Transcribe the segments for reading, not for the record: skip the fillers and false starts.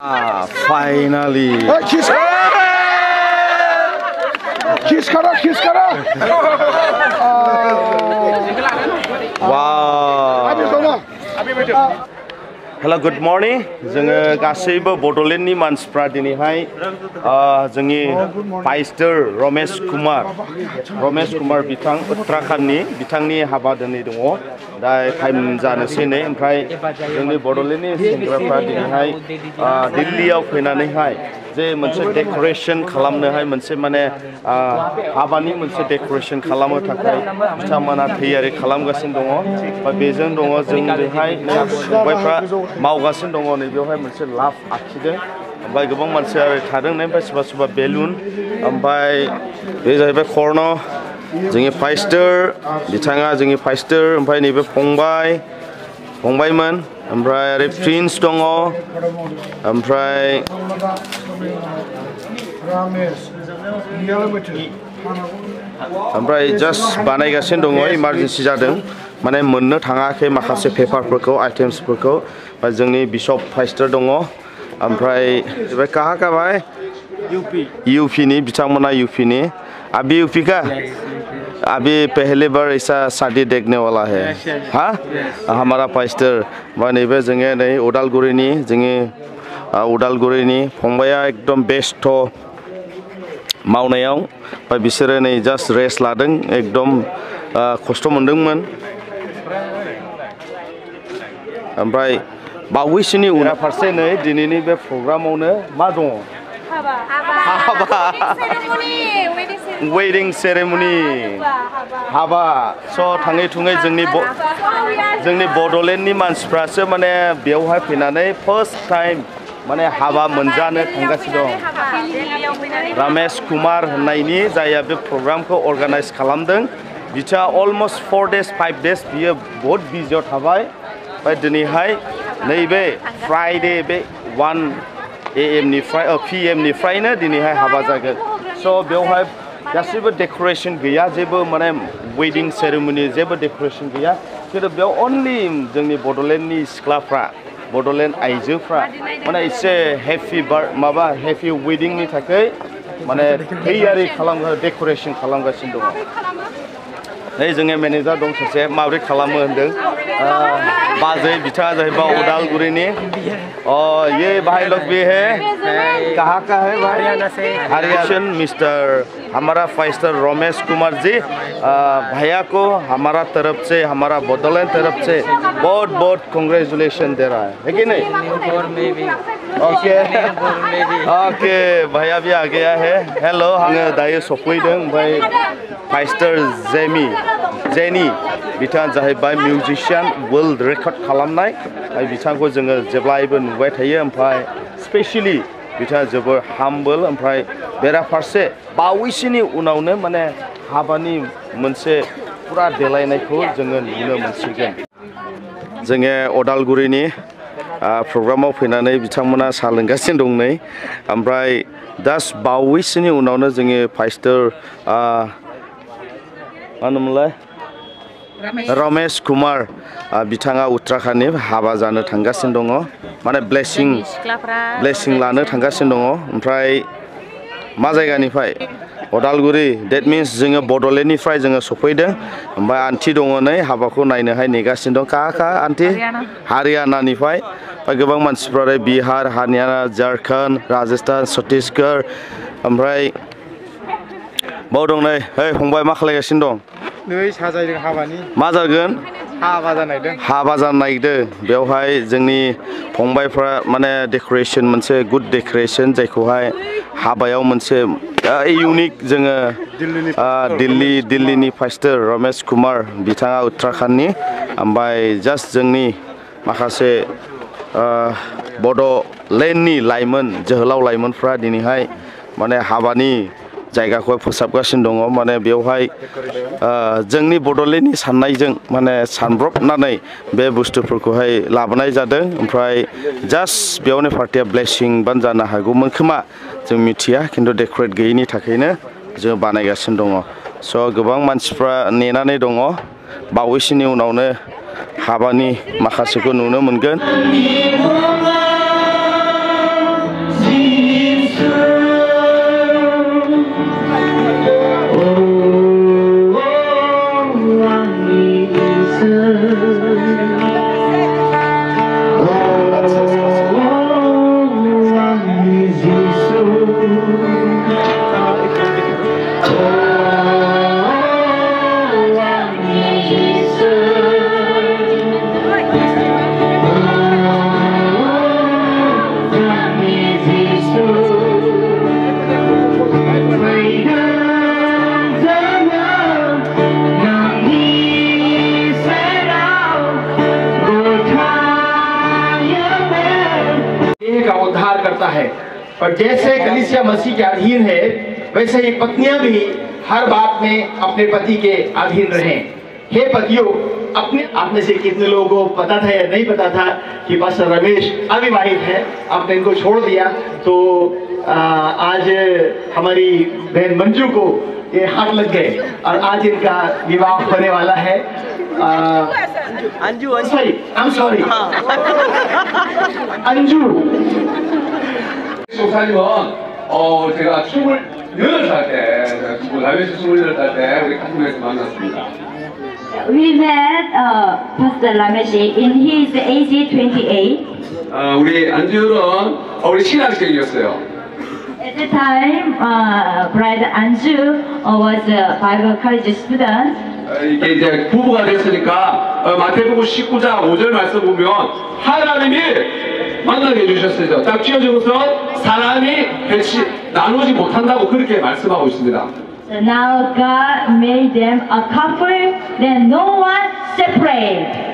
Finally. Kiss kara. Wow. Hello, good morning. जोङो गासैबो बड'लेण्डनि मानसिफ्रा दिनैहाय जोंनि फाइस्टर रमेश कुमार बिथां उत्तराखंडनि बिथांनि हाबा दिनै दङ दा टाइम जानोसै नै ओमफ्राय जोंनि बड'लेण्डनि सेंग्राफ्रा दिनैहाय दिल्लीयाव फैनानैहाय जे मोनसे डेक'रेशन खालामनोहाय मोनसे माने हाबानि मोनसे डेक'रेशन खालामनो थाखाय बिथांमोना तैयारि खालामगासिनो दङ बा बेजों दङ जोंजोंहाय फंबायफ्रा मावगासिनो दङ नै बेवहाय मोनसे लाभ आखिदों ओमफ्राय गोबां मानसिया थादों नै ओमफ्राय सोरबा बेलुन ओमफ्राय बे जाहैबाय कर्न जोंनि फाइस्टर बिथाङा जोंनि फाइस्टर ओमफ्राय नैबे फंबायमोन ओमफ्राय आरो प्रिन्स दङ ओमफ्राय जास्ट बानायगासिनो दङ इमारजेन्सि जादों माने मोननो थाङाखै माखासे पेपारफोरखौ आइटेम्सफोरखौ जोंनि बिशप फाइस्टर दङ ओमफ्राय बे काहा का भाई यूपी बिथांमोना यूपीनि अभी यूपी का अभी पहली बार ऐसा शादी देखने वाला है हाँ हमारा फाइस्टर नैबे जोङो नै उदालगुरिनि फंबाया एकदम बेस्थ मावनायाव बिसोरो नै जास्ट रेस्ट लादों एकदम खस्थ' मोनदोंमोन ओमफ्राय बावैसोनि उनाव फारसे नै दिनैनि बे प्रग्रामावनो मा दङ वेडिं सेरेमनी हाबा स' थाङै थुङै जोंनि बड'लेण्डनि मानसिफ्रासो माने बेवहाय फैनानै फार्स्ट टाइम माने हाबा मोनजानो थांगासिनो दं रामेश कुमार होननायनि जायहा बे प्रग्रामखौ अर्गानाइज खालामदों बिथाङा अलमस्ट 4 days 5 days बियो बहुत बिजियाव थाबाय ओमफ्राय दिनैहाय नैबे फ्राइडे बे 1 AM निफ्रायनो दिनैहाय हाबा जागोन स' बेवहाय गासैबो डेक'रेशन गैया जेबो माने वेडिं सेरेमनी जेबो डेक'रेशन गैया खिन्थु बेयाव अनलि जोंनि बड'लेण्डनि सिख्लाफ्रा बड'लेण्ड आइजोफ्रा माने एसे हेपि वेडिंनि थाखाय माने तैयारि डेक'रेशन खालामगासिनो दङ नै जोंनि मेनेजार दं सासे माबोरै खालामो होनदों बाजै बिथाङा जाहैबाय उदालगुरिनि ये भाई लोग भी है कहाँ का है भाई हरियाणा मिस्टर हमारा फाइस्टर रमेश कुमार जी भैया को हमारा तरफ से हमारा बडोलैंड तरफ से बहुत बहुत कांग्रेचुलेशन दे रहा है कि नहीं ओके भैया भी आ गया है हेलो आङो दायो सफैदों ओमफ्राय फाइस्टर जेनी बिथाङा जाहैबाय मिउजिशियान वर्ल्ड रेकर्ड खालामनाय बिथांखौ जोङो जेब्लायबो नुबाय थायो ओमफ्राय स्पेशली बिथाङा जोबोर हाम्बल ओमफ्राय बेराफारसे बावैसोनि उनावनो माने हाबानि मोनसे फुरा देलायनायखौ जोङो नुनो मोनसिगोन जोङो उदालगुरिनि प्रग्रामाव फैनानै बिथांमोना साहा लोंगासिनो दं नै ओमफ्राय जास्ट बावैसोनि उनावनो जोङो फाइस्टर मा होनोमोनलाय रमेश कुमार बिथाङा उत्तराखंडनि हाबा जानो थांगासिनो दङ माने ब्लेसिं लानो थांगासिनो दङ ओमफ्राय मा जायगानिफ्राय उदालगुरि डेट मिन्स जोङो बड'लेण्डनिफ्राय जोङो सफैदों ओमफ्राय आन्टि दङ नै हाबाखौ नायनोहाय नेगासिनो दं का आन्टि हारियानानिफ्राय गोबां मानसिफ्रा बिहार हारियाना झारखन्ड राजस्थान छत्तीसगढ़ ओमफ्राय बाव दं नै फंबाय मा खालायगासिनो दं नै साजायदों हाबानि मा जागोन हाबा जानो नागिरदों बेवहाय जोंनि फंबायफ्रा माने डेक'रेशन मोनसे गुड डेक'रेशन जायखौहाय हाबायाव मोनसे इउनिक जोङो दिल्लीनि फाइस्टर रमेश कुमार बिथाङा उत्तराखंडनि ओमफ्राय जास्ट जोंनि माखासे बड'लेण्डनि जोहोलाव लाइमोनफ्रा दिनैहाय माने हाबानि जायगाखौ फोसाबगासिनो दङ माने बेवहाय जोंनि बड'लेण्डनि साननायजों माने सानब्रबनानै बे बुस्थुफोरखौहाय लाबोनाय जादों ओमफ्राय जास्ट बेयावनो पार्टिया ब्लेसिं बान जानो हागौमोन खोमा जों मिथिया खिन्थु डेक'रेट गैयैनि थाखायनो जों बानायगासिनो दङ स' गोबां मानसिफ्रा नेनानै दङ बावैसोनि उनावनो हाबानि माखासेखौ नुनो मोनगोन स्वीकार करता है। और जैसे कलीसिया मसीह के अधीन है, वैसे ही पत्नियां भी हर बात में अपने पति के अधीन रहें। हे पतियों, अपने आप में से कितने लोगों को पता था या नहीं पता था कि पास्टर रमेश अविवाहित है, आपने इनको छोड़ दिया? तो आज हमारी बहन मंजू को ये हाथ लग गए और आज इनका विवाह होने वाला है। Anju, I'm sorry, Anju. 제가 28살 때, 라메시 28살 때 우리 카톡에서 만났습니다. We met Pastor Ramesh in his age 28. 우리 안주는 우리 신학생이었어요. At the time, Brother Anju was a Bible college student. 이게 이제 부부가 됐으니까 마태복음 19장 5절 말씀 보면 하나님이 만나게 해주셨어요. 딱 쥐어주고서 사람이 나누지 못한다고 그렇게 말씀하고 있습니다. So now God made them a couple, then no one separate.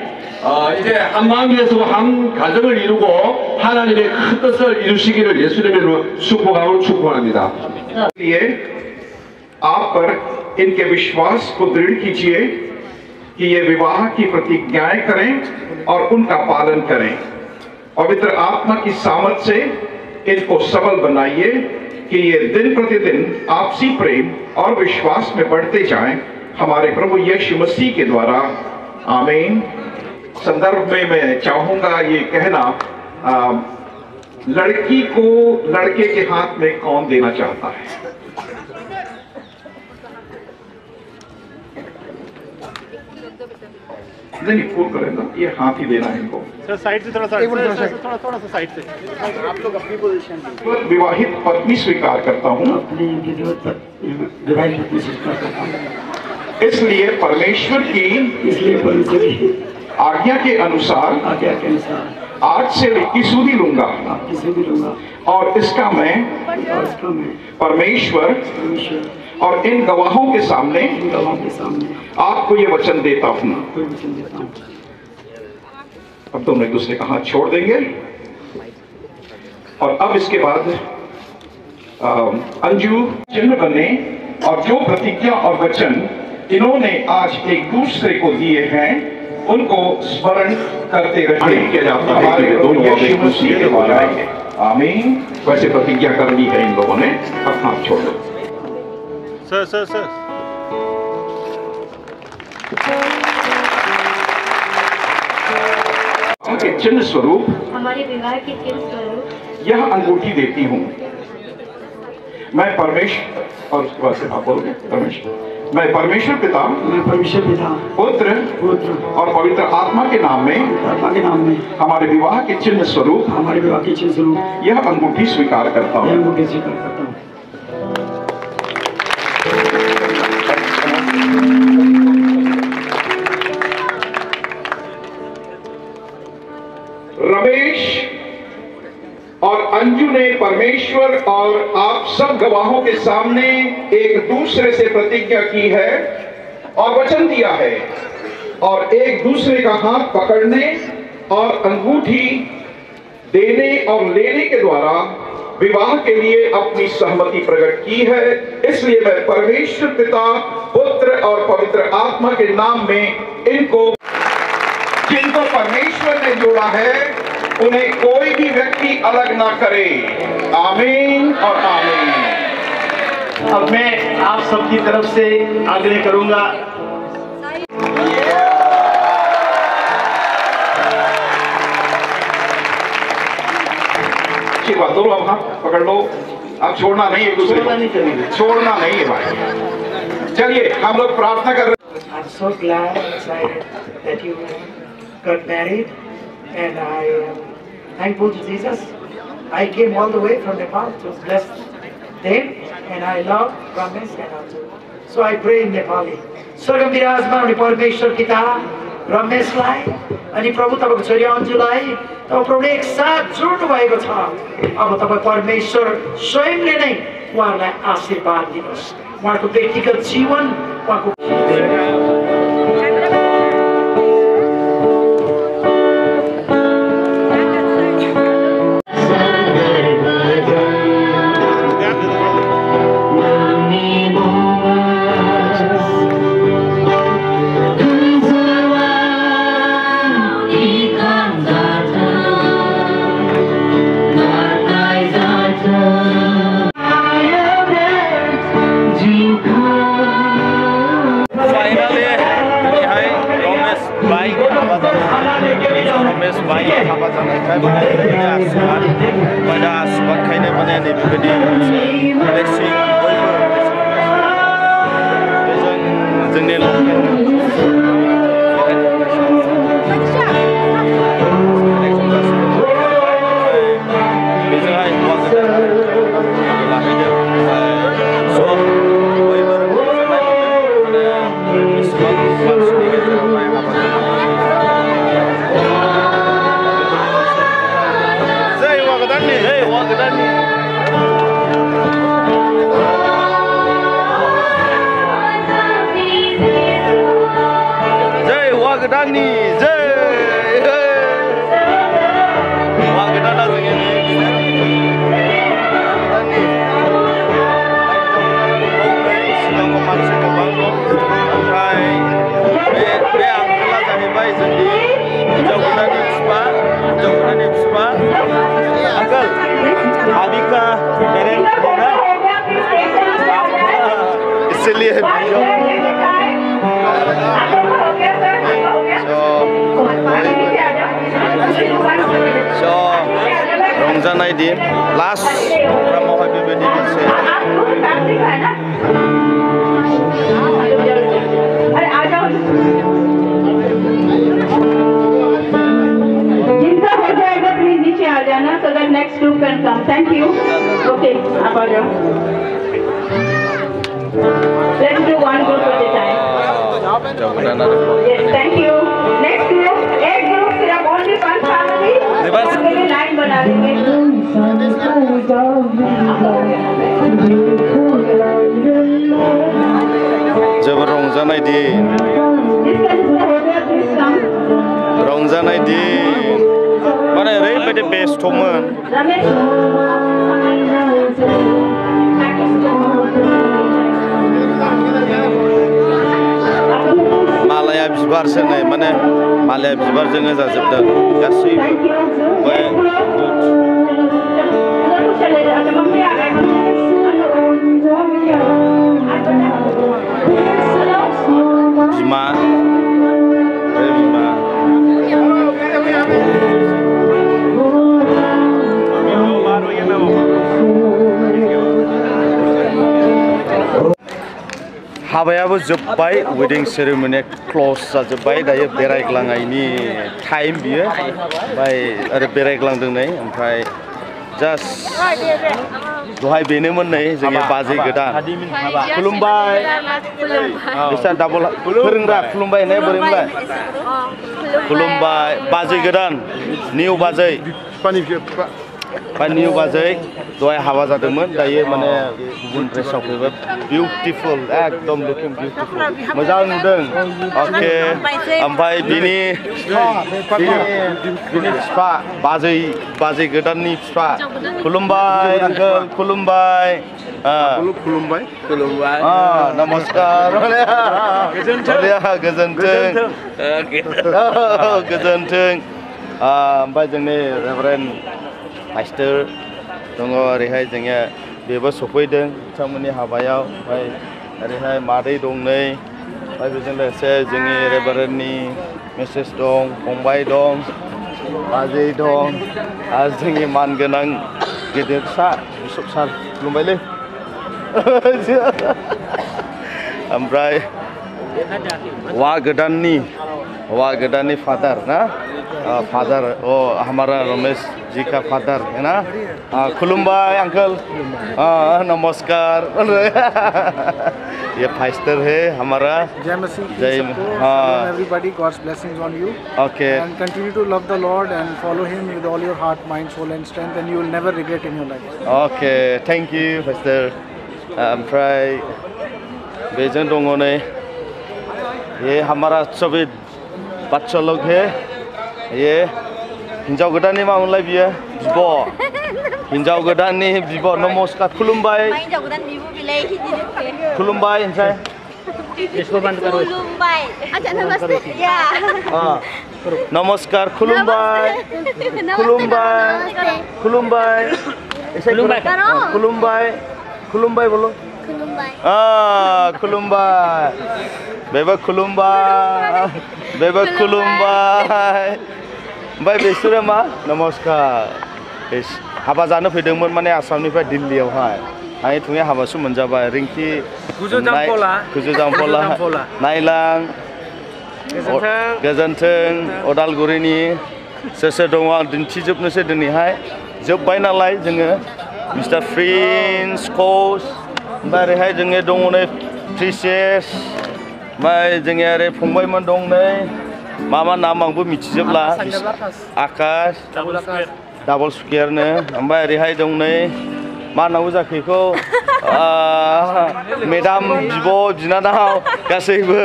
이제 한 마음에서 한 가정을 이루고 하나님의 큰 뜻을 이루시기를 예수님으로 축복하고 축복합니다. इसलिए आप पर इनके विश्वास को दृढ़ कीजिए कि ये विवाह की प्रतिज्ञाएं करें और उनका पालन करें। पवित्र आत्मा की सामर्थ से इनको सबल बनाइए कि ये दिन प्रतिदिन आपसी प्रेम और विश्वास में बढ़ते जाएं, हमारे प्रभु यीशु मसीह के द्वारा। आमीन। संदर्भ में मैं चाहूंगा ये कहना, लड़की को लड़के के हाथ में कौन देना चाहता है? नहीं, फूल करेगा, ये हाथ ही देना है इनको। सर साइड से थोड़ा सा साइड से आप लोग अपनी पोजीशन। विवाहित पत्नी स्वीकार करता हूँ, इसलिए परमेश्वर की आज्ञा के अनुसार आज से की सुधि लूंगा और इसका मैं परमेश्वर और इन गवाहों के सामने आपको ये वचन देता हूँ। अब दोनों एक दूसरे का हाथ छोड़ देंगे और अब इसके बाद अंजू चिन्ह बने और जो प्रतिज्ञा और वचन इन्होंने आज एक दूसरे को दिए हैं उनको स्मरण करते रहे किया जाता है। हमारे दोनों एक दूसरे के द्वारा आमीन। वैसे प्रतिज्ञा कर ली है इन लोगों ने। अब हाथ छोड़ दो। सर उनके चिन्ह स्वरूप, हमारे विवाह के चिन्ह स्वरूप यह अंगूठी देती हूँ। मैं परमेश्वर, और उसके बाद से आप बोलोगे परमेश्वर, मैं परमेश्वर पिता, पुत्र और पवित्र आत्मा के नाम में हमारे विवाह के चिन्ह स्वरूप यह अंगूठी स्वीकार करता हूँ। रमेश और अंजू ने परमेश्वर और आप सब गवाहों के सामने एक दूसरे से प्रतिज्ञा की है और वचन दिया है और एक दूसरे का हाथ पकड़ने और अंगूठी देने और लेने के द्वारा विवाह के लिए अपनी सहमति प्रकट की है। इसलिए मैं परमेश्वर पिता, पुत्र और पवित्र आत्मा के नाम में इनको, जिनको परमेश्वर ने जोड़ा है, उन्हें कोई भी व्यक्ति अलग ना करे। आमीन और आमीन। अब मैं आप सबकी तरफ से आग्रह करूंगा, दोनों अब हाथ पकड़ लो। अब छोड़ना नहीं, एक दूसरे को छोड़ना नहीं है भाई। चलिए हम लोग प्रार्थना कर रहे हैं। I'm so glad and excited that you got married, and I am thankful to Jesus. I came all the way from Nepal to bless them, and I love Ramesh and Anju. So I pray in Nepali. स्वर्गमा विराजमान हुने परमेश्वर पिता रमेशलाई अनि प्रभु तपाईको छोरी अन्जुलाई तब प्रभुले एक साथ जोड्नु भएको छ। अब तपाईँ परमेश्वर स्वयंले नै उहाँहरूलाई आशीर्वाद दिनुहोस्। उहाँको व्यक्तिगत जीवन, उहाँको गोदाननि जय हौवा गोदाननि जय हौवा गोदाना जोंनि सिगाङाव मानसि गोबां दं ओमफ्राय बे आंखाला जाहैबाय जोंनि हिन्जाव गोदाननि बिफा आंकोल आदिका पेरेंट दंना इसलिए रंजानाय दिन लास्ट प्रग्रामावहाय बेबायदि मोनसे जिनका हो जाएगा प्लीज नीचे आ जाना so that next group can come. Thank you. Okay, आप आ जाओ. Let's do one group at a time. Yes, thank you. Next group, एक group सिर्फ only one family. सबके लिए line बना देंगे. जब रंजानाय दिन रंजानाय दिन माने ओरैबायदि बेस्थ'मोन मालाया बिबारसो नै माने मालाया बिबारजोंनो जाजोबदों गासैबो बिमा हाबायाबो जोब्बाय वेडिं सेरेमनिया क्लोज जाजोब्बाय दायो बेरायग्लांनायनि टाइम बियो ओमफ्राय ओरै बेरायग्लांदों नै ओमफ्राय जास्ट दहाय बेनोमोन नै जोंनि बाजै गोदान खुलुमबाय बिसा डाबल फोरोंग्रा खुलुमबाय होननाया बोरैमोनलाय खुलुमबाय बाजै गोदान निउ बाजै निउ बाजै दहाय हाबा जादोंमोन दायो माने गुबुन ड्रेसाव फैबाय बिउटिफुल एकदम लुकिं बिउटिफुल मोजां नुदों अके ओमफ्राय बिनि बिफा बाजै गोदाननि बिफा खुलुमबाय आंकोल खुलुमबाय नमस्कार गोजोन्थों ओमफ्राय जोंनि रेभारेन्ड मास्टार दङ ओरैहाय जोङो बेबो सफैदों बिथांमोननि हाबायाव ओमफ्राय ओरैहाय मादै दं नै ओमफ्राय बेजों लोगोसे जोंनि रेभारेन्डनि मिसेस दं फंबाय दं बाजै दं आरो जोंनि मानगोनां गेदेरसा बिशप सार खुलुमबायलै ओमफ्राय हौवा गोदाननि फादार ना फादर हमारा रमेश जी का फादर है ना खुलुमबाय अंकल नमस्कार ये फाइस्टर है हमारा जय मसीह everybody God's blessings on you okay and continue to love the Lord and follow him with all your heart mind soul and strength and you will never regret in your life okay thank you pastor ओमफ्राय बेजों दङ नै ये हमारा सभी बच्चा लोग है ये हिन्जाव गोदाननि मामोनलाय बियो बिब' हिन्जाव गोदाननि बिब' नमस्कार खुलुमबाय खुलुमबाय ओमफ्राय नमस्कार खुलुमबाय बोलो खुलुमबाय बेबो खुलुमबाय ओमफ्राय बिसोरो मा नमस्कार हाबा जानो फैदोंमोन माने आसामनिफ्राय दिल्लीयावहाय आंनि थुङै हाबासो मोनजाबाय रिंखि कुजु जामफला नायलां गोजोन्थों अदालगुरिनि सोर सोर दङ आं दिन्थिजोबनोसै दिनैहाय जोब्बाय नालाय जोङो मिस्टार प्रिन्स कच ओमफ्राय ओरैहाय जोङो दङ नै प्रिसेस ओमफ्राय जोंनि ओरै फंबायमोन दं नै मा नाम आंबो मिथिजोबला आकाश डाबल स्कुवेयारनो ओमफ्राय ओरैहाय दं नै मा होननांगौ जाखो बेखौ मेडाम बिब' बिनानाव गासैबो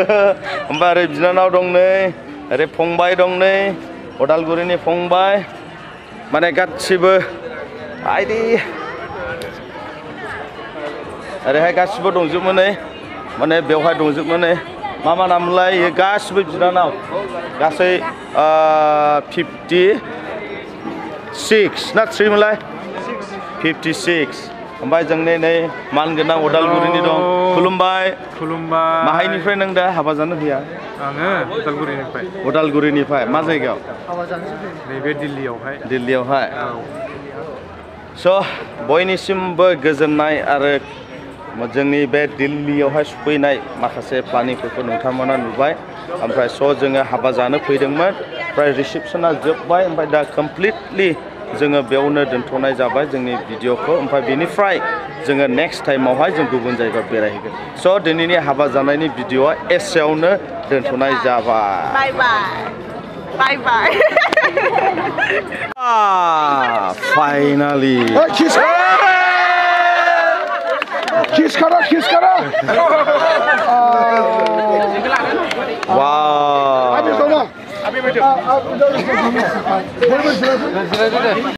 ओमफ्राय ओरै बिनानाव दं नै ओरै फंबाय दं नै उदालगुरिनि फंबाय माने गासिबो आइदि ओरैहाय गासिबो दंजोबो नै माने बेवहाय दंजोबो नै मा नामलाय गासिबो बिनानाव गासै 56 ना 3 मोनलाय 56 ओमफ्राय जोंनि नै मानगोनां उदालगुरिनि दं खुलुमबाय माहायनिफ्राय नों दा हाबा जानो फैया आङो उदालगुरिनिफ्राय मा जायगायाव नैबे दिल्लीयावहाय स' बयनिसिमबो गोजोननाय आरो जोंनि बे दिल्लीयावहाय सफैनाय माखासे प्लानिंफोरखौ नोंथांमोना नुबाय ओमफ्राय स' जोङो हाबा जानो फैदोंमोन ओमफ्राय रिसेपसना जोब्बाय ओमफ्राय दा कमप्लिटलि जोङो बेयावनो दोनथ'नाय जाबाय जोंनि भिडिअखौ ओमफ्राय बेनिफ्राय जोङो नेक्स्ट टाइमावहाय जों गुबुन जायगायाव बेरायहैगोन स' दिनैनि हाबा जानायनि भिडिअआ एसेयावनो दोनथ'नाय जाबाय bye bye finally Kiss kara. Wow. Abi betul.